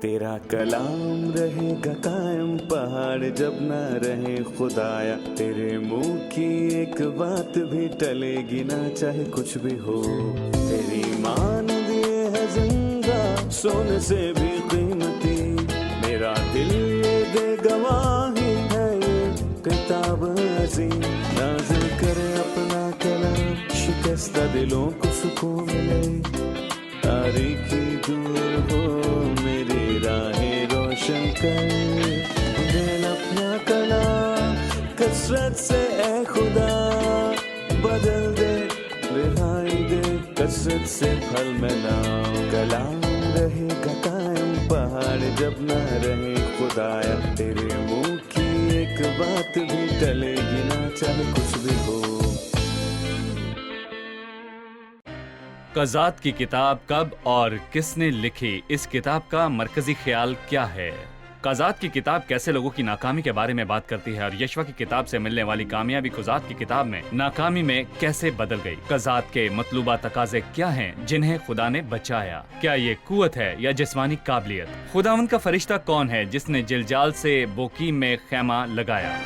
تیرا کلام رہے گا قائم پہاڑ جب نہ رہے خدایا، تیرے منہ کی ایک بات بھی ٹلے گی نہ چاہے کچھ بھی ہو، تیری مان دیے ہے زندہ سونے سے بھی قیمتی، میرا دل یہ دے گواہی ہے یہ کتاب عظیم، نازل کرے اپنا کلام شکستہ دلوں کو سکون ملے، تاریکی دور ہو میری راہیں روشن کر، دل اپنا کلام کثرت سے اے خدا بدل دے، رہائی دے کثرت سے پھل ملا، کلام رہے گا قائم پہاڑ جب نہ رہے خدایا، تیرے منہ کی ایک بات بھی ٹلے گی نہ چاہے کچھ بھی ہو۔ قضات کی کتاب کب اور کس نے لکھی؟ اس کتاب کا مرکزی خیال کیا ہے؟ قضات کی کتاب کیسے لوگوں کی ناکامی کے بارے میں بات کرتی ہے اور یشوع کی کتاب سے ملنے والی کامیابی قضات کی کتاب میں ناکامی میں کیسے بدل گئی؟ قضات کے مطلوبہ تقاضے کیا ہیں جنہیں خدا نے بچایا؟ کیا یہ قوت ہے یا جسمانی قابلیت؟ خداوند کا فرشتہ کون ہے جس نے جلجال سے بوکیم میں خیمہ لگایا؟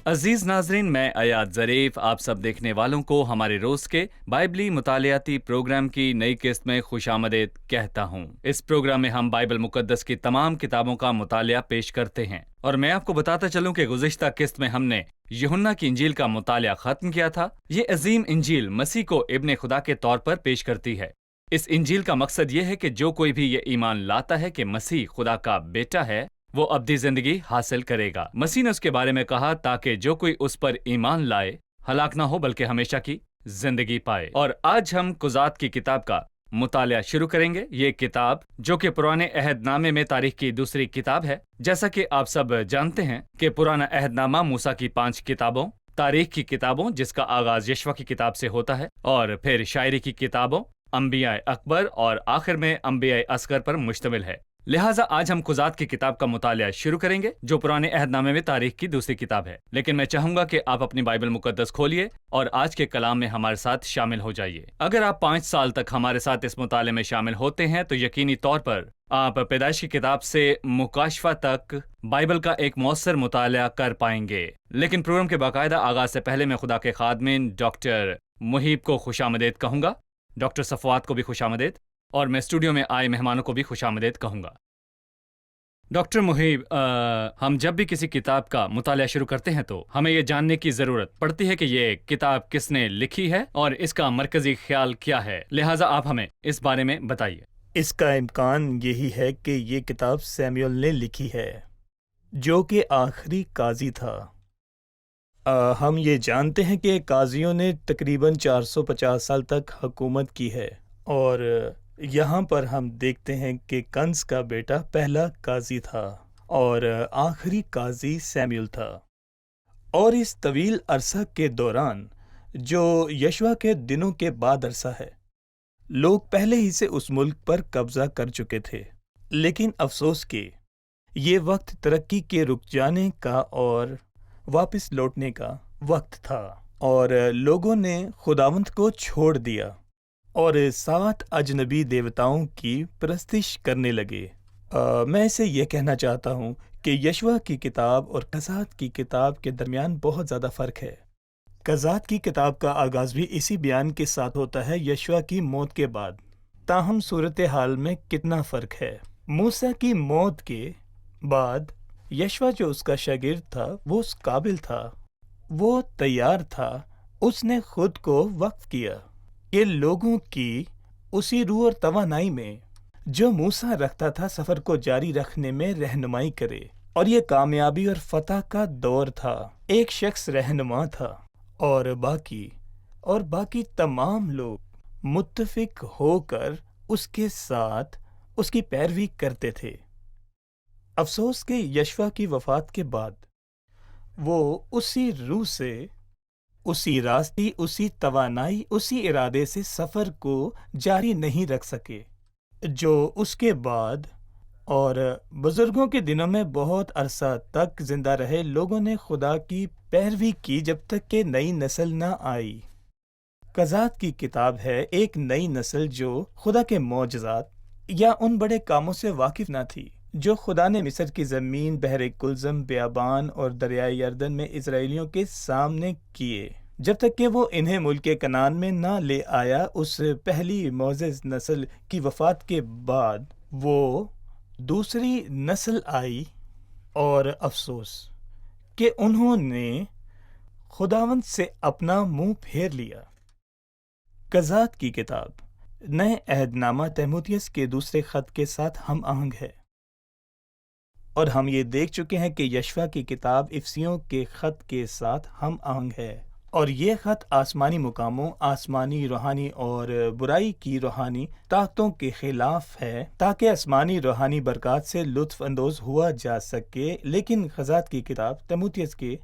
عزیز ناظرین، میں ایاد ظریف آپ سب دیکھنے والوں کو ہمارے روز کے بائبلی مطالعاتی پروگرام کی نئی قسط میں خوش آمدید کہتا ہوں۔ اس پروگرام میں ہم بائبل مقدس کی تمام کتابوں کا مطالعہ پیش کرتے ہیں، اور میں آپ کو بتاتا چلوں کہ گزشتہ قسط میں ہم نے یوحنا کی انجیل کا مطالعہ ختم کیا تھا۔ یہ عظیم انجیل مسیح کو ابن خدا کے طور پر پیش کرتی ہے۔ اس انجیل کا مقصد یہ ہے کہ جو کوئی بھی یہ ایمان لاتا ہے کہ مسیح خدا کا بیٹا ہے، وہ ابدی زندگی حاصل کرے گا۔ مسیح نے اس کے بارے میں کہا تاکہ جو کوئی اس پر ایمان لائے ہلاک نہ ہو بلکہ ہمیشہ کی زندگی پائے۔ اور آج ہم قضات کی کتاب کا مطالعہ شروع کریں گے۔ یہ کتاب جو کہ پرانے عہد نامے میں تاریخ کی دوسری کتاب ہے، جیسا کہ آپ سب جانتے ہیں کہ پرانا عہد نامہ موسیٰ کی 5 کتابوں، تاریخ کی کتابوں جس کا آغاز یشوع کی کتاب سے ہوتا ہے، اور پھر شاعری کی کتابوں، انبیاء اکبر اور آخر میں انبیاء اصغر پر مشتمل ہے۔ لہٰذا آج ہم قضات کی کتاب کا مطالعہ شروع کریں گے جو پرانے عہد نامے میں تاریخ کی دوسری کتاب ہے، لیکن میں چاہوں گا کہ آپ اپنی بائبل مقدس کھولیے اور آج کے کلام میں ہمارے ساتھ شامل ہو جائیے۔ اگر آپ 5 سال تک ہمارے ساتھ اس مطالعے میں شامل ہوتے ہیں تو یقینی طور پر آپ پیدائش کی کتاب سے مکاشفہ تک بائبل کا ایک مؤثر مطالعہ کر پائیں گے۔ لیکن پروگرام کے باقاعدہ آغاز سے پہلے میں خدا کے خادمین ڈاکٹر محیب کو خوش آمدید کہوں گا، ڈاکٹر صفوات کو بھی خوش آمدید، اور میں اسٹوڈیو میں آئے مہمانوں کو بھی خوش آمدید کہوں گا۔ ڈاکٹر محیب، ہم جب بھی کسی کتاب کا مطالعہ شروع کرتے ہیں تو ہمیں یہ جاننے کی ضرورت پڑتی ہے کہ یہ کتاب کس نے لکھی ہے اور اس کا مرکزی خیال کیا ہے، لہٰذا آپ ہمیں اس بارے میں بتائیے۔ اس کا امکان یہی ہے کہ یہ کتاب سیموئیل نے لکھی ہے، جو کہ آخری قاضی تھا۔ ہم یہ جانتے ہیں کہ قاضیوں نے تقریباً 450 سال تک حکومت کی ہے، اور یہاں پر ہم دیکھتے ہیں کہ کنز کا بیٹا پہلا قاضی تھا اور آخری قاضی سیموئیل تھا۔ اور اس طویل عرصہ کے دوران جو یشوع کے دنوں کے بعد عرصہ ہے، لوگ پہلے ہی سے اس ملک پر قبضہ کر چکے تھے، لیکن افسوس کہ یہ وقت ترقی کے رک جانے کا اور واپس لوٹنے کا وقت تھا، اور لوگوں نے خداوند کو چھوڑ دیا اور 7 اجنبی دیوتاؤں کی پرستش کرنے لگے۔ میں اسے یہ کہنا چاہتا ہوں کہ یشوع کی کتاب اور قضات کی کتاب کے درمیان بہت زیادہ فرق ہے۔ قضات کی کتاب کا آغاز بھی اسی بیان کے ساتھ ہوتا ہے یشوع کی موت کے بعد، تاہم صورتحال میں کتنا فرق ہے۔ موسیٰ کی موت کے بعد یشوع جو اس کا شاگرد تھا وہ اس قابل تھا، وہ تیار تھا، اس نے خود کو وقف کیا کہ لوگوں کی اسی روح اور توانائی میں جو موسیٰ رکھتا تھا سفر کو جاری رکھنے میں رہنمائی کرے، اور یہ کامیابی اور فتح کا دور تھا۔ ایک شخص رہنما تھا اور باقی تمام لوگ متفق ہو کر اس کے ساتھ اس کی پیروی کرتے تھے۔ افسوس کہ یشوع کی وفات کے بعد وہ اسی روح سے، اسی راستی، اسی توانائی، اسی ارادے سے سفر کو جاری نہیں رکھ سکے جو اس کے بعد اور بزرگوں کے دنوں میں بہت عرصہ تک زندہ رہے لوگوں نے خدا کی پیروی کی جب تک کہ نئی نسل نہ آئی۔ قضات کی کتاب ہے ایک نئی نسل جو خدا کے معجزات یا ان بڑے کاموں سے واقف نہ تھی جو خدا نے مصر کی زمین، بحر کلزم، بیابان اور دریائے یردن میں اسرائیلیوں کے سامنے کیے، جب تک کہ وہ انہیں ملک کنعان میں نہ لے آیا۔ اس پہلی معزز نسل کی وفات کے بعد وہ دوسری نسل آئی، اور افسوس کہ انہوں نے خداوند سے اپنا منہ پھیر لیا۔ قضات کی کتاب نئے عہد نامہ تیموتھیوس کے دوسرے خط کے ساتھ ہم آہنگ ہے، اور ہم یہ دیکھ چکے ہیں کہ یشوع کی کتاب افسیوں کے خط کے ساتھ ہم آہنگ ہے، اور یہ خط آسمانی مقاموں، آسمانی روحانی اور برائی کی روحانی طاقتوں کے خلاف ہے، تاکہ آسمانی روحانی برکات سے لطف اندوز ہوا جا سکے۔ لیکن قضات کی کتاب تیموتھیوس کے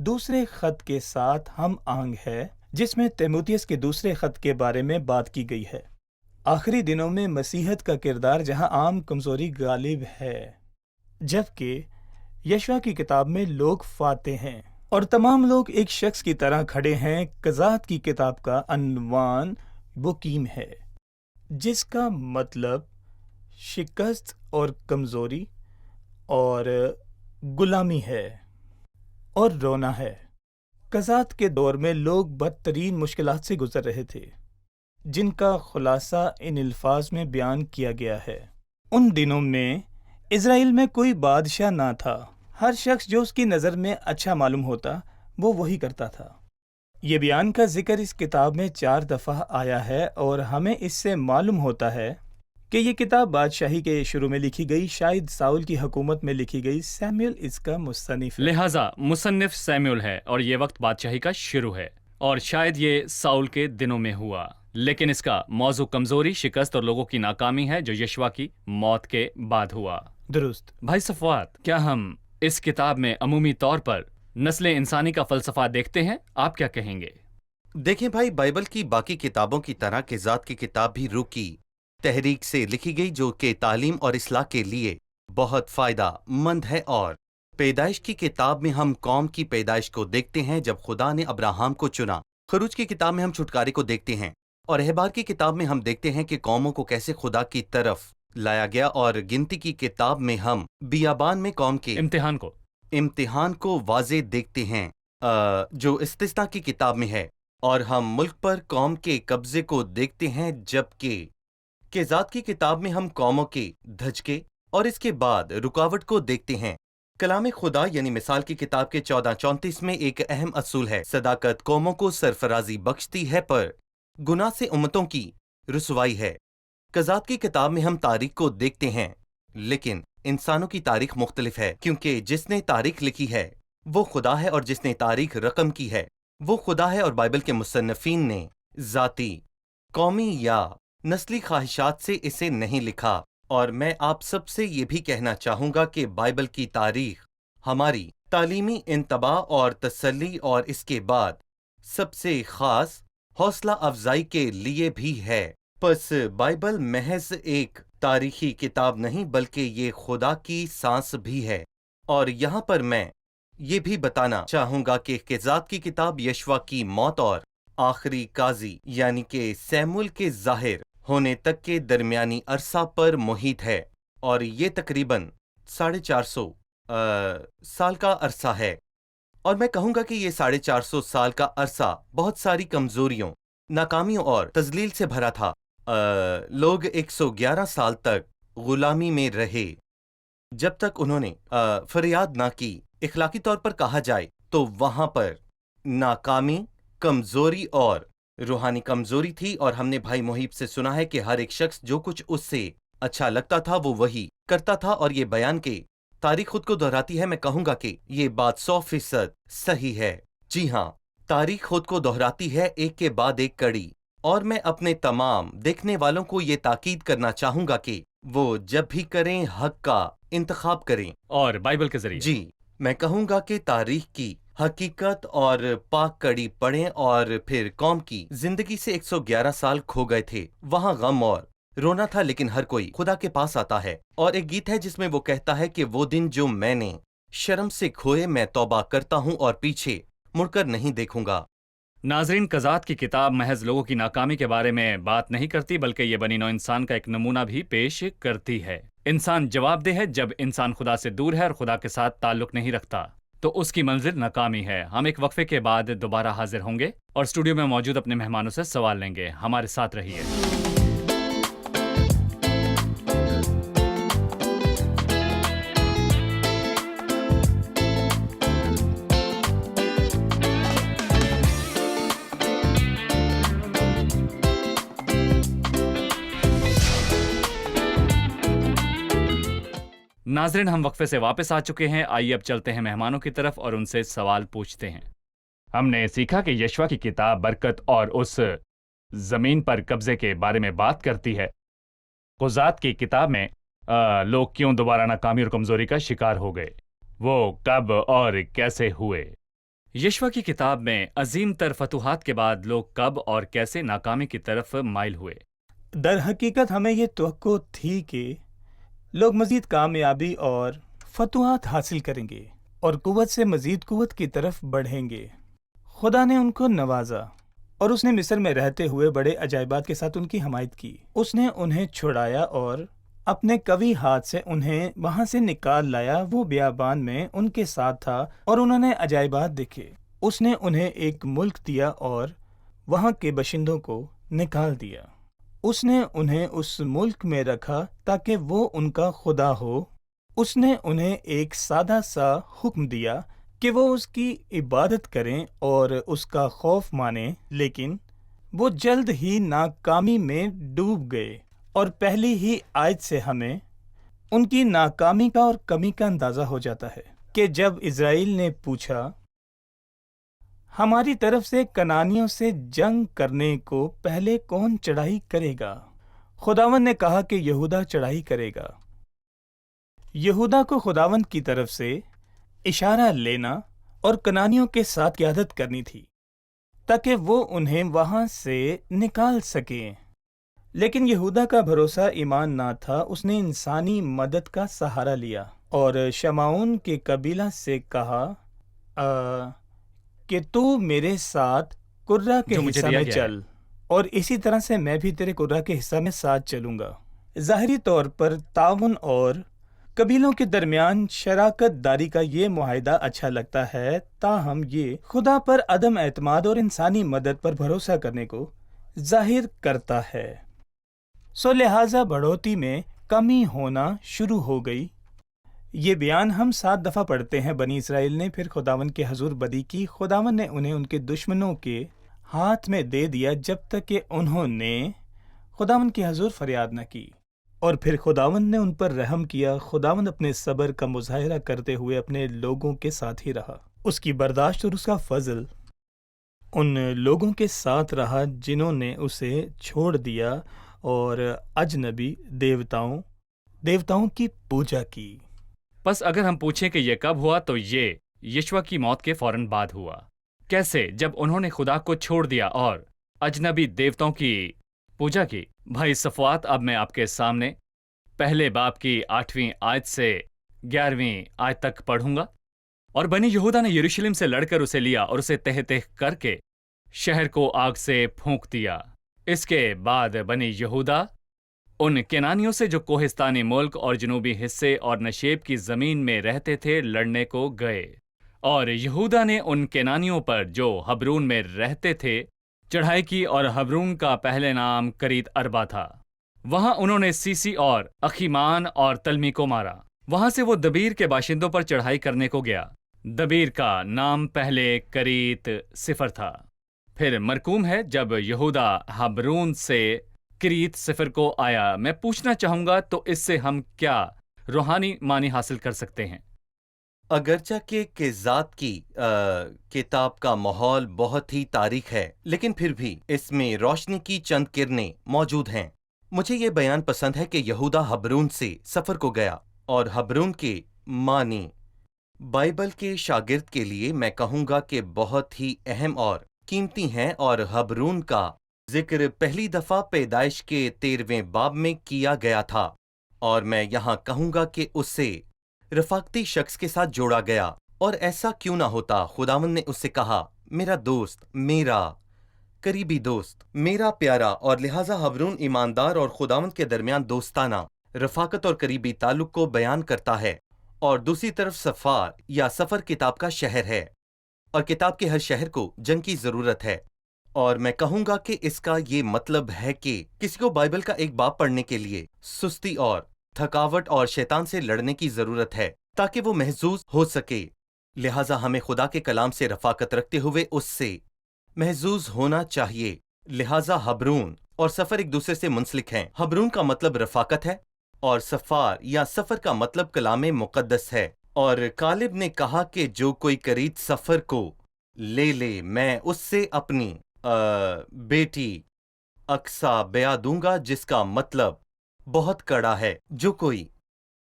دوسرے خط کے ساتھ ہم آہنگ ہے، جس میں تیموتھیوس کے دوسرے خط کے بارے میں بات کی گئی ہے۔ آخری دنوں میں مسیحیت کا کردار جہاں عام کمزوری غالب ہے، جبکہ یشوع کی کتاب میں لوگ فاتح ہیں اور تمام لوگ ایک شخص کی طرح کھڑے ہیں۔ قضات کی کتاب کا عنوان بکیم ہے، جس کا مطلب شکست اور کمزوری اور غلامی ہے اور رونا ہے۔ قضات کے دور میں لوگ بدترین مشکلات سے گزر رہے تھے، جن کا خلاصہ ان الفاظ میں بیان کیا گیا ہے۔ ان دنوں میں اسرائیل میں کوئی بادشاہ نہ تھا، ہر شخص جو اس کی نظر میں اچھا معلوم ہوتا وہ وہی کرتا تھا۔ یہ بیان کا ذکر اس کتاب میں 4 دفعہ آیا ہے، اور ہمیں اس سے معلوم ہوتا ہے کہ یہ کتاب بادشاہی کے شروع میں لکھی گئی، شاید ساؤل کی حکومت میں لکھی گئی۔ سیموئل اس کا مصنف ہے، لہٰذا مصنف سیموئل ہے، اور یہ وقت بادشاہی کا شروع ہے، اور شاید یہ ساؤل کے دنوں میں ہوا۔ لیکن اس کا موضوع کمزوری، شکست اور لوگوں کی ناکامی ہے جو یشوع کی موت کے بعد ہوا۔ درست۔ بھائی صفوات، کیا ہم اس کتاب میں عمومی طور پر نسل انسانی کا فلسفہ دیکھتے ہیں؟ آپ کیا کہیں گے؟ دیکھیں بھائی، بائبل کی باقی کتابوں کی طرح قضات کی کتاب بھی روح کی تحریک سے لکھی گئی، جو کہ تعلیم اور اصلاح کے لیے بہت فائدہ مند ہے۔ اور پیدائش کی کتاب میں ہم قوم کی پیدائش کو دیکھتے ہیں جب خدا نے ابراہم کو چنا۔ خروج کی کتاب میں ہم چھٹکارے کو دیکھتے ہیں، اور احبار کی کتاب میں ہم دیکھتے ہیں کہ قوموں کو کیسے خدا کی طرف لایا گیا، اور گنتی کی کتاب میں ہم بیابان میں قوم کے امتحان کو واضح دیکھتے ہیں جو استثنا کی کتاب میں ہے، اور ہم ملک پر قوم کے قبضے کو دیکھتے ہیں، جبکہ قضات کی کتاب میں ہم قوموں کے دھچکے اور اس کے بعد رکاوٹ کو دیکھتے ہیں۔ کلام خدا یعنی مثال کی کتاب کے 14:34 میں ایک اہم اصول ہے: صداقت قوموں کو سرفرازی بخشتی ہے، پر گناہ سے امتوں کی رسوائی ہے۔ قضات کی کتاب میں ہم تاریخ کو دیکھتے ہیں، لیکن انسانوں کی تاریخ مختلف ہے، کیونکہ جس نے تاریخ لکھی ہے وہ خدا ہے، اور جس نے تاریخ رقم کی ہے وہ خدا ہے، اور بائبل کے مصنفین نے ذاتی، قومی یا نسلی خواہشات سے اسے نہیں لکھا۔ اور میں آپ سب سے یہ بھی کہنا چاہوں گا کہ بائبل کی تاریخ ہماری تعلیمی انتباہ اور تسلی، اور اس کے بعد سب سے خاص حوصلہ افزائی کے لیے بھی ہے۔ پس بائبل محض ایک تاریخی کتاب نہیں، بلکہ یہ خدا کی سانس بھی ہے۔ اور یہاں پر میں یہ بھی بتانا چاہوں گا کہ قضات کی کتاب یشوع کی موت اور آخری قاضی یعنی کہ سیموئل کے ظاہر ہونے تک کے درمیانی عرصہ پر محیط ہے، اور یہ تقریباً 450 سال کا عرصہ ہے۔ اور میں کہوں گا کہ یہ 450 سال کا عرصہ بہت ساری کمزوریوں، ناکامیوں اور تذلیل سے بھرا تھا۔ لوگ 111 سال تک غلامی میں رہے، جب تک انہوں نے فریاد نہ کی۔ اخلاقی طور پر کہا جائے تو وہاں پر ناکامی، کمزوری اور روحانی کمزوری تھی، اور ہم نے بھائی محیب سے سنا ہے کہ ہر ایک شخص جو کچھ اس سے اچھا لگتا تھا وہ وہی کرتا تھا، اور یہ بیان کہ تاریخ خود کو دہراتی ہے، میں کہوں گا کہ یہ بات 100% صحیح ہے۔ جی ہاں، تاریخ خود کو دہراتی ہے، ایک کے بعد ایک کڑی۔ اور میں اپنے تمام دیکھنے والوں کو یہ تاکید کرنا چاہوں گا کہ وہ جب بھی کریں حق کا انتخاب کریں، اور بائبل کے ذریعے۔ جی، میں کہوں گا کہ تاریخ کی حقیقت اور پاک کڑی پڑھیں، اور پھر قوم کی زندگی سے 111 سال کھو گئے تھے، وہاں غم اور رونا تھا لیکن ہر کوئی خدا کے پاس آتا ہے، اور ایک گیت ہے جس میں وہ کہتا ہے کہ وہ دن جو میں نے شرم سے کھوئے میں توبہ کرتا ہوں اور پیچھے مڑ کر نہیں دیکھوں گا۔ ناظرین، قضات کی کتاب محض لوگوں کی ناکامی کے بارے میں بات نہیں کرتی، بلکہ یہ بنی نوع انسان کا ایک نمونہ بھی پیش کرتی ہے۔ انسان جواب دہ ہے جب انسان خدا سے دور ہے اور خدا کے ساتھ تعلق نہیں رکھتا تو اس کی منزل ناکامی ہے۔ ہم ایک وقفے کے بعد دوبارہ حاضر ہوں گے اور اسٹوڈیو میں موجود اپنے مہمانوں سے سوال لیں گے۔ ہمارے ساتھ رہیے۔ ناظرین، ہم وقفے سے واپس آ چکے ہیں۔ آئیے اب چلتے ہیں مہمانوں کی طرف اور ان سے سوال پوچھتے ہیں۔ ہم نے سیکھا کہ یشوع کی کتاب برکت اور اس زمین پر قبضے کے بارے میں بات کرتی ہے۔ قضات کی کتاب میں لوگ کیوں دوبارہ ناکامی اور کمزوری کا شکار ہو گئے، وہ کب اور کیسے ہوئے؟ یشوع کی کتاب میں عظیم تر فتوحات کے بعد لوگ کب اور کیسے ناکامی کی طرف مائل ہوئے؟ در حقیقت ہمیں یہ توقع تھی کہ لوگ مزید کامیابی اور فتوحات حاصل کریں گے اور قوت سے مزید قوت کی طرف بڑھیں گے۔ خدا نے ان کو نوازا اور اس نے مصر میں رہتے ہوئے بڑے عجائبات کے ساتھ ان کی حمایت کی۔ اس نے انہیں چھڑایا اور اپنے قوی ہاتھ سے انہیں وہاں سے نکال لایا۔ وہ بیابان میں ان کے ساتھ تھا اور انہوں نے عجائبات دیکھے۔ اس نے انہیں ایک ملک دیا اور وہاں کے باشندوں کو نکال دیا۔ اس نے انہیں اس ملک میں رکھا تاکہ وہ ان کا خدا ہو۔ اس نے انہیں ایک سادہ سا حکم دیا کہ وہ اس کی عبادت کریں اور اس کا خوف مانیں، لیکن وہ جلد ہی ناکامی میں ڈوب گئے۔ اور پہلی ہی آیت سے ہمیں ان کی ناکامی کا اور کمی کا اندازہ ہو جاتا ہے کہ جب اسرائیل نے پوچھا ہماری طرف سے کنانیوں سے جنگ کرنے کو پہلے کون چڑھائی کرے گا، خداوند نے کہا کہ یہودا چڑھائی کرے گا۔ یہودا کو خداوند کی طرف سے اشارہ لینا اور کنانیوں کے ساتھ قیادت کرنی تھی تاکہ وہ انہیں وہاں سے نکال سکیں، لیکن یہودا کا بھروسہ ایمان نہ تھا۔ اس نے انسانی مدد کا سہارا لیا اور شمعون کے قبیلہ سے کہا کہ تو میرے ساتھ قرہ کے حصہ میں چل اور اسی طرح سے میں بھی تیرے قرہ کے حصہ میں ساتھ چلوں گا۔ ظاہری طور پر تعاون اور قبیلوں کے درمیان شراکت داری کا یہ معاہدہ اچھا لگتا ہے، تاہم یہ خدا پر عدم اعتماد اور انسانی مدد پر بھروسہ کرنے کو ظاہر کرتا ہے۔ لہٰذا بڑھوتی میں کمی ہونا شروع ہو گئی۔ یہ بیان ہم 7 دفعہ پڑھتے ہیں۔ بنی اسرائیل نے پھر خداوند کے حضور بدی کی۔ خداوند نے انہیں ان کے دشمنوں کے ہاتھ میں دے دیا جب تک کہ انہوں نے خداوند کے حضور فریاد نہ کی، اور پھر خداوند نے ان پر رحم کیا۔ خداوند اپنے صبر کا مظاہرہ کرتے ہوئے اپنے لوگوں کے ساتھ ہی رہا۔ اس کی برداشت اور اس کا فضل ان لوگوں کے ساتھ رہا جنہوں نے اسے چھوڑ دیا اور اجنبی دیوتاؤں کی پوجا کی۔ بس اگر ہم پوچھیں کہ یہ کب ہوا تو یہ یشوع کی موت کے فوراً بعد ہوا۔ کیسے؟ جب انہوں نے خدا کو چھوڑ دیا اور اجنبی دیوتاؤں کی پوجا کی۔ بھائی صفوات، اب میں آپ کے سامنے پہلے باب کی 8ویں آیت سے 11ویں آیت تک پڑھوں گا۔ اور بنی یہودا نے یروشلم سے لڑ کر اسے لیا اور اسے تہ تہ کر کے شہر کو آگ سے پھونک دیا۔ اس کے بعد بنی یہودا ان کینانیوں سے جو کوہستانی ملک اور جنوبی حصے اور نشیب کی زمین میں رہتے تھے لڑنے کو گئے، اور یہودا نے ان کینانیوں پر جو حبرون میں رہتے تھے چڑھائی کی، اور حبرون کا پہلے نام کریت اربا تھا۔ وہاں انہوں نے سیسی اور اخیمان اور تلمی کو مارا۔ وہاں سے وہ دبیر کے باشندوں پر چڑھائی کرنے کو گیا۔ دبیر کا نام پہلے کریت صفر تھا۔ پھر مرکوم ہے جب یہودا حبرون سے کریت صفر کو آیا۔ میں پوچھنا چاہوں گا تو اس سے ہم کیا روحانی معنی حاصل کر سکتے ہیں؟ اگرچہ کہ قضات کی کتاب کا ماحول بہت ہی تاریک ہے، لیکن پھر بھی اس میں روشنی کی چند کرنیں موجود ہیں۔ مجھے یہ بیان پسند ہے کہ یہودا حبرون سے سفر کو گیا، اور حبرون کے معنی بائبل کے شاگرد کے لیے میں کہوں گا کہ بہت ہی اہم اور قیمتی ہیں، اور حبرون کا ذکر پہلی دفعہ پیدائش کے 13ویں باب میں کیا گیا تھا، اور میں یہاں کہوں گا کہ اسے رفاقتی شخص کے ساتھ جوڑا گیا، اور ایسا کیوں نہ ہوتا؟ خداوند نے اس سے کہا، میرا دوست، میرا قریبی دوست، میرا پیارا، اور لہٰذا ہبرون ایماندار اور خداوند کے درمیان دوستانہ رفاقت اور قریبی تعلق کو بیان کرتا ہے، اور دوسری طرف سفار یا سفر کتاب کا شہر ہے، اور کتاب کے ہر شہر کو جنگ کی ضرورت ہے، اور میں کہوں گا کہ اس کا یہ مطلب ہے کہ کسی کو بائبل کا ایک باب پڑھنے کے لیے سستی اور تھکاوٹ اور شیطان سے لڑنے کی ضرورت ہے تاکہ وہ محظوظ ہو سکے۔ لہٰذا ہمیں خدا کے کلام سے رفاقت رکھتے ہوئے اس سے محظوظ ہونا چاہیے۔ لہٰذا ہبرون اور سفر ایک دوسرے سے منسلک ہیں۔ ہبرون کا مطلب رفاقت ہے، اور سفار یا سفر کا مطلب کلام مقدس ہے۔ اور کالب نے کہا کہ جو کوئی کرید سفر کو لے لے، میں اس سے اپنی بیٹی اقصا بیع دوں گا، جس کا مطلب بہت کڑا ہے۔ جو کوئی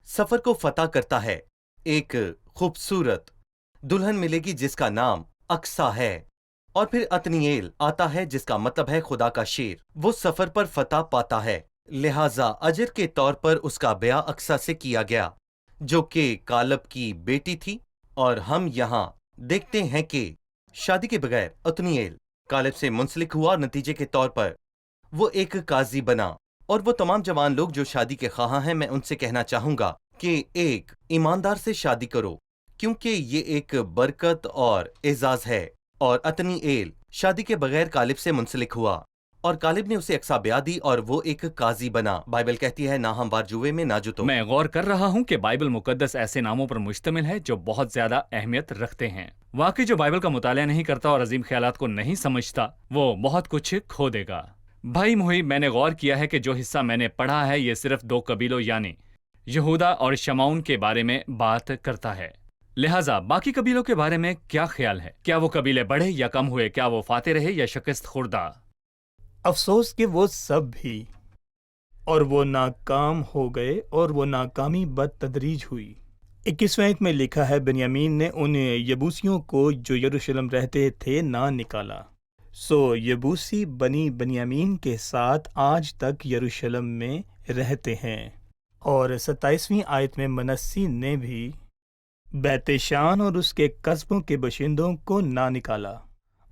سفر کو فتح کرتا ہے، ایک خوبصورت دلہن ملے گی جس کا نام اقصا ہے، اور پھر اتنییل آتا ہے جس کا مطلب ہے خدا کا شیر۔ وہ سفر پر فتح پاتا ہے، لہٰذا اجر کے طور پر اس کا بیع اقصا سے کیا گیا، جو کہ کالب کی بیٹی تھی۔ اور ہم یہاں دیکھتے ہیں کہ شادی کے بغیر اتنییل کالب سے منسلک ہوا، اور نتیجے کے طور پر وہ ایک قاضی بنا۔ اور وہ تمام جوان لوگ جو شادی کے خواہاں ہیں، میں ان سے کہنا چاہوں گا کہ ایک ایماندار سے شادی کرو، کیونکہ یہ ایک برکت اور اعزاز ہے۔ اور اتنییل شادی کے بغیر کالب سے منسلک ہوا، اور کالب نے اسے اقصا بیع دی، اور وہ ایک قاضی بنا۔ بائبل کہتی ہے، نہ ہموار جوئے میں نہ جتو۔ میں غور کر رہا ہوں کہ بائبل مقدس ایسے ناموں پر مشتمل ہے جو بہت زیادہ اہمیت رکھتے ہیں۔ واقعی جو بائبل کا مطالعہ نہیں کرتا اور عظیم خیالات کو نہیں سمجھتا، وہ بہت کچھ کھو دے گا۔ بھائی محی، میں نے غور کیا ہے کہ جو حصہ میں نے پڑھا ہے یہ صرف 2 قبیلوں یعنی یہودا اور شمعون کے بارے میں بات کرتا ہے۔ لہٰذا باقی قبیلوں کے بارے میں کیا خیال ہے؟ کیا وہ قبیلے بڑھے یا کم ہوئے؟ کیا وہ فاتح رہے یا شکست خوردہ؟ افسوس کہ وہ سب بھی، اور وہ ناکام ہو گئے، اور وہ ناکامی بدتدریج ہوئی۔ 21ویں آیت میں لکھا ہے، بنیامین نے ان یبوسیوں کو جو یروشلم رہتے تھے نہ نکالا، سو یبوسی بنی بنیامین کے ساتھ آج تک یروشلم میں رہتے ہیں۔ اور 27ویں آیت میں منسی نے بھی بیت شان اور اس کے قصبوں کے باشندوں کو نہ نکالا،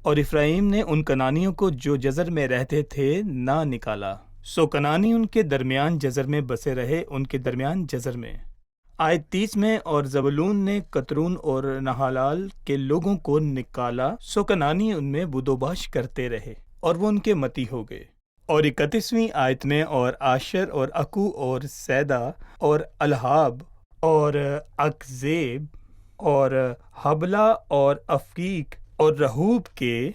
اور افرایم نے ان کنانیوں کو جو جزر میں رہتے تھے نہ نکالا، سو کنانی ان کے درمیان جزر میں بسے رہے، ان کے درمیان جزر میں۔ آیت 30 میں، اور زبلون نے قطرون اور نہالال کے لوگوں کو نکالا، سو کنانی ان میں بدوباش کرتے رہے، اور وہ ان کے متی ہو گئے۔ اور 31ویں آیت میں، اور آشر اور اکو اور سیدا اور الہاب اور اکزیب اور حبلہ اور افقیق اور رہوب کے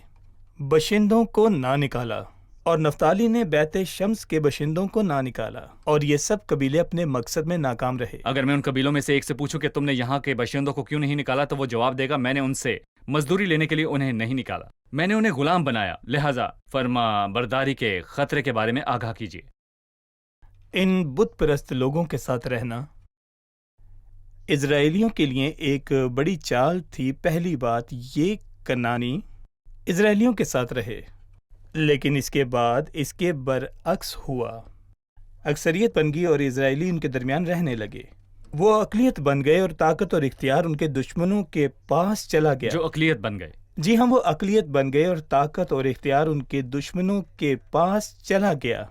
باشندوں کو نہ نکالا، اور نفتالی نے بیت شمس کے باشندوں کو نہ نکالا، اور یہ سب قبیلے اپنے مقصد میں ناکام رہے۔ اگر میں ان قبیلوں میں سے ایک سے پوچھوں کہ تم نے یہاں کے باشندوں کو کیوں نہیں نکالا، تو وہ جواب دے گا، میں نے ان سے مزدوری لینے کے لیے انہیں نہیں نکالا، میں نے انہیں غلام بنایا، لہٰذا فرما برداری کے خطرے کے بارے میں آگاہ کیجیے۔ ان بت پرست لوگوں کے ساتھ رہنا اسرائیلیوں کے لیے ایک بڑی چال تھی۔ پہلی بات یہ کنانی اسرائیلیوں کے ساتھ رہے، لیکن اس کے بعد اس کے برعکس ہوا، اکثریت بن گئی اور اسرائیلی ان کے درمیان رہنے لگے۔ وہ اقلیت بن گئے، اور طاقت اور اختیار ان کے دشمنوں کے پاس چلا گیا۔ جو اقلیت بن گئے، جی ہاں، وہ اقلیت بن گئے، اور طاقت اور اختیار ان کے دشمنوں کے پاس چلا گیا۔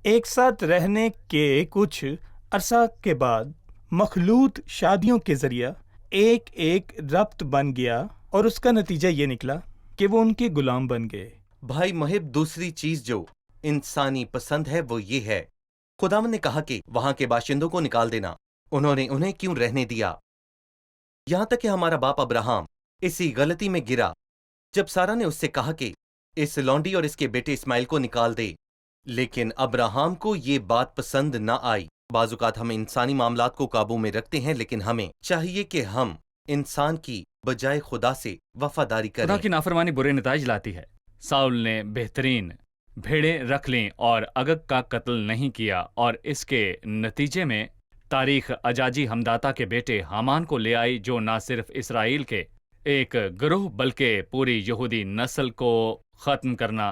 ایک ساتھ رہنے کے کچھ عرصہ کے بعد مخلوط شادیوں کے ذریعہ ایک ایک ربط بن گیا، اور اس کا نتیجہ یہ نکلا کہ وہ ان کے غلام بن گئے۔ بھائی محب، دوسری چیز جو انسانی پسند ہے وہ یہ ہے، خداوند نے کہا کہ وہاں کے باشندوں کو نکال دینا، انہوں نے انہیں کیوں رہنے دیا؟ یہاں تک کہ ہمارا باپ ابراہم اسی غلطی میں گرا جب سارا نے اس سے کہا کہ اس لونڈی اور اس کے بیٹے اسماعیل کو نکال دے، لیکن ابراہم کو یہ بات پسند نہ آئی۔ بعض اوقات ہم انسانی معاملات کو قابو میں رکھتے ہیں، لیکن ہمیں چاہیے کہ ہم انسان کی بجائے خدا سے وفاداری کریں۔ خدا کی نافرمانی برے نتائج لاتی ہے۔ ساؤل نے بہترین بھیڑیں رکھ لیں اور اگگ کا قتل نہیں کیا، اور اس کے نتیجے میں تاریخ اجاجی ہمداتا کے بیٹے حامان کو لے آئی، جو نہ صرف اسرائیل کے ایک گروہ بلکہ پوری یہودی نسل کو ختم کرنا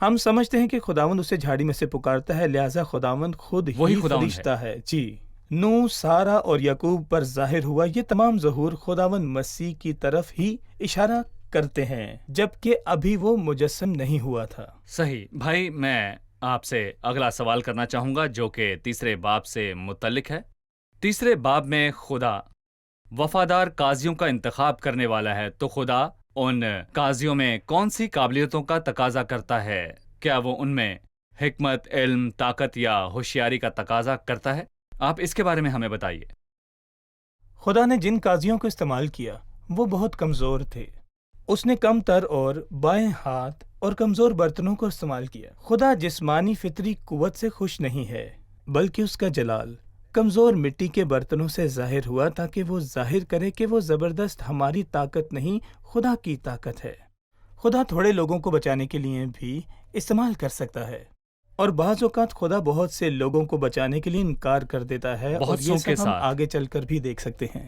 ہم سمجھتے ہیں کہ خداوند اسے جھاڑی میں سے پکارتا ہے، لہذا خداوند خود وہی ہی خداوند فرشتہ ہے۔ جی، نوح، سارہ اور یعقوب پر ظاہر ہوا یہ تمام ظہور خداوند مسیح کی طرف ہی اشارہ کرتے ہیں، جبکہ ابھی وہ مجسم نہیں ہوا تھا۔ صحیح بھائی، میں آپ سے اگلا سوال کرنا چاہوں گا جو کہ تیسرے باب سے متعلق ہے۔ تیسرے باب میں خدا وفادار قاضیوں کا انتخاب کرنے والا ہے، تو خدا ان قاضیوں میں کون سی قابلیتوں کا تقاضا کرتا ہے؟ کیا وہ ان میں حکمت، علم، طاقت یا ہوشیاری کا تقاضا کرتا ہے؟ آپ اس کے بارے میں ہمیں بتائیے۔ خدا نے جن قاضیوں کو استعمال کیا وہ بہت کمزور تھے۔ اس نے کم تر اور بائیں ہاتھ اور کمزور برتنوں کو استعمال کیا۔ خدا جسمانی فطری قوت سے خوش نہیں ہے، بلکہ اس کا جلال کمزور مٹی کے برتنوں سے ظاہر ہوا تاکہ وہ ظاہر کرے کہ وہ زبردست ہماری طاقت نہیں، خدا کی طاقت ہے۔ خدا تھوڑے لوگوں کو بچانے کے لیے بھی استعمال کر سکتا ہے، اور بعض اوقات خدا بہت سے لوگوں کو بچانے کے لیے انکار کر دیتا ہے، اور بہتوں یہ کے سب ہم ساتھ۔ آگے چل کر بھی دیکھ سکتے ہیں۔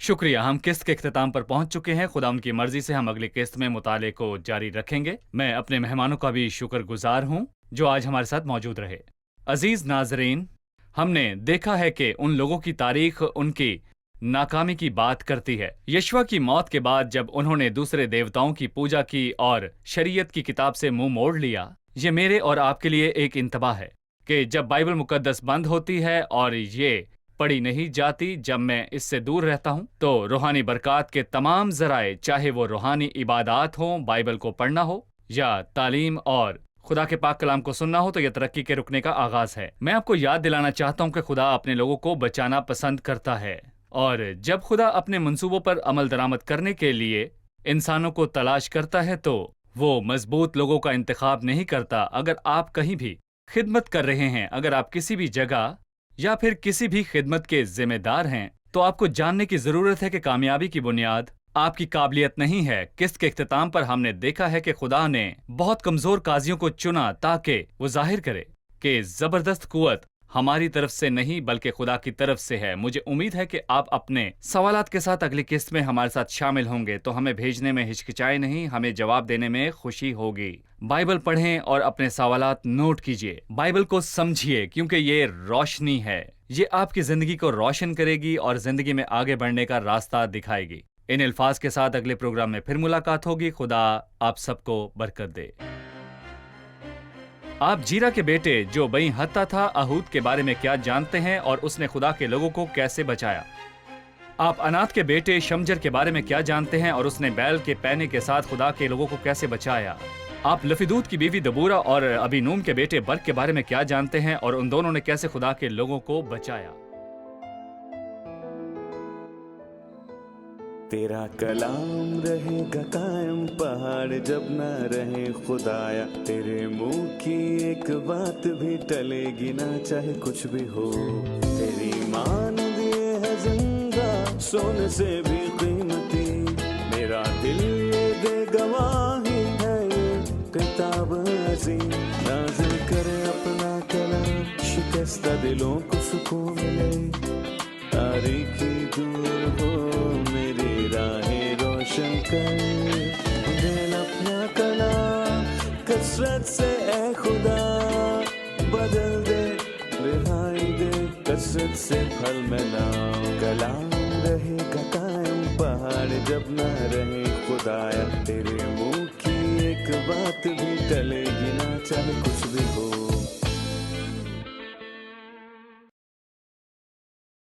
شکریہ، ہم قسط کے اختتام پر پہنچ چکے ہیں۔ خدا ان کی مرضی سے ہم اگلی قسط میں مطالعے کو جاری رکھیں گے۔ میں اپنے مہمانوں کا بھی شکر گزار ہوں جو آج ہمارے ساتھ موجود رہے۔ عزیز ناظرین، ہم نے دیکھا ہے کہ ان لوگوں کی تاریخ ان کی ناکامی کی بات کرتی ہے۔ یشوع کی موت کے بعد جب انہوں نے دوسرے دیوتاؤں کی پوجا کی اور شریعت کی کتاب سے منہ موڑ لیا، یہ میرے اور آپ کے لیے ایک انتباہ ہے کہ جب بائبل مقدس بند ہوتی ہے اور یہ پڑھی نہیں جاتی، جب میں اس سے دور رہتا ہوں، تو روحانی برکات کے تمام ذرائع، چاہے وہ روحانی عبادات ہوں، بائبل کو پڑھنا ہو یا تعلیم اور خدا کے پاک کلام کو سننا ہو، تو یہ ترقی کے رکنے کا آغاز ہے۔ میں آپ کو یاد دلانا چاہتا ہوں کہ خدا اپنے لوگوں کو بچانا پسند کرتا ہے، اور جب خدا اپنے منصوبوں پر عمل درآمد کرنے کے لیے انسانوں کو تلاش کرتا ہے تو وہ مضبوط لوگوں کا انتخاب نہیں کرتا۔ اگر آپ کہیں بھی خدمت کر رہے ہیں، اگر آپ کسی بھی جگہ یا پھر کسی بھی خدمت کے ذمہ دار ہیں، تو آپ کو جاننے کی ضرورت ہے کہ کامیابی کی بنیاد آپ کی قابلیت نہیں ہے۔ قسط کے اختتام پر ہم نے دیکھا ہے کہ خدا نے بہت کمزور قاضیوں کو چنا تاکہ وہ ظاہر کرے کہ زبردست قوت ہماری طرف سے نہیں بلکہ خدا کی طرف سے ہے۔ مجھے امید ہے کہ آپ اپنے سوالات کے ساتھ اگلی قسط میں ہمارے ساتھ شامل ہوں گے، تو ہمیں بھیجنے میں ہچکچائے نہیں، ہمیں جواب دینے میں خوشی ہوگی۔ بائبل پڑھیں اور اپنے سوالات نوٹ کیجئے، بائبل کو سمجھیے، کیونکہ یہ روشنی ہے، یہ آپ کی زندگی کو روشن کرے گی اور زندگی میں آگے بڑھنے کا راستہ دکھائے گی۔ ان الفاظ کے ساتھ اگلے پروگرام میں پھر ملاقات ہوگی۔ خدا آپ سب کو برکت دے۔ آپ جیرا کے بیٹے جو بنی حتہ تھا اہود کے بارے میں کیا جانتے ہیں اور اس نے خدا کے لوگوں کو کیسے بچایا؟ آپ انات کے بیٹے شمجر کے بارے میں کیا جانتے ہیں اور اس نے بیل کے پینے کے ساتھ خدا کے لوگوں کو کیسے بچایا؟ آپ لفیدوت کی بیوی دبورا اور ابینوم کے بیٹے برق کے بارے میں کیا جانتے ہیں اور ان دونوں نے کیسے خدا کے لوگوں کو بچایا؟ تیرا کلام رہے گا قائم پہاڑ جب نہ رہے خدایا، تیرے منہ کی ایک بات بھی ٹلے گی نہ چاہے کچھ بھی ہو، تیری مان دیے ہے زندہ سونے سے بھی قیمتی، میرا دل یہ دے گواہی ہے یہ کتاب عظیم، نازل کرے اپنا کلام شکستہ دلوں کو سکون ملے، تاریکی دور ہو میری راہیں روشن کر، دل اپنا کلام کثرت سے اے خدا بدل دے، رہائی دے کثرت سے پھل میں لاؤ، کلام رہے گا قائم پہاڑ جب نہ رہے خدایا، تیرے منہ کی ایک بات بھی ٹلے گی نہ چاہے کچھ بھی ہو۔